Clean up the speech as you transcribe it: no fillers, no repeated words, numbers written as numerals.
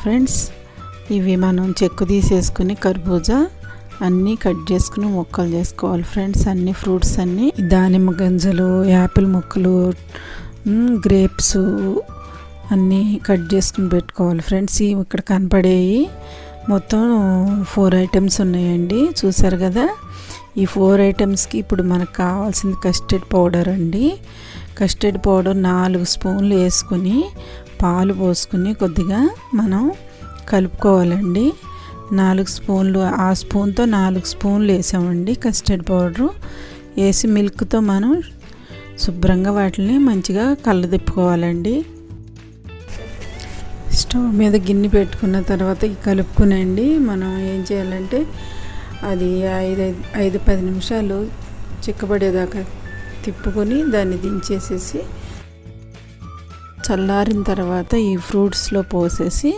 Friends, ఇవి మనం చెక్కు తీసేసుకుని కర్బూజా అన్నీ కట్ చేసుకుని ముక్కలు చేసుకోవాలి ఫ్రెండ్స్. అన్ని ఫ్రూట్స్ అన్నీ దానిమ్మ గింజలు, యాపిల్ ముక్కలు, గ్రేప్స్ అన్నీ కట్ చేసుకుని పెట్టుకోవాలి ఫ్రెండ్స్. ఇవి ఇక్కడ కనపడేవి మొత్తం 4 ఐటమ్స్ ఉన్నాయండి, చూసారు కదా. ఈ 4 ఐటమ్స్కి ఇప్పుడు మనకు కావాల్సింది కస్టర్డ్ పౌడర్ అండి. కస్టర్డ్ పౌడర్ 4 స్పూన్లు వేసుకుని పాలు పోసుకుని కొద్దిగా మనం కలుపుకోవాలండి. 4 స్పూన్లు, ఆ స్పూన్తో 4 స్పూన్లు వేసామండి కస్టర్డ్ పౌడరు. వేసి మిల్క్తో మనం శుభ్రంగా వాటిని మంచిగా కలదిప్పుకోవాలండి. స్టవ్ మీద గిన్నె పెట్టుకున్న తర్వాత కలుపుకునండి. మనం ఏం చేయాలంటే అది 5-10 నిమిషాలు చిక్కబడేదాకా తిప్పుకొని దాన్ని దించేసేసి చల్లారిన తర్వాత ఈ ఫ్రూట్స్లో పోసేసి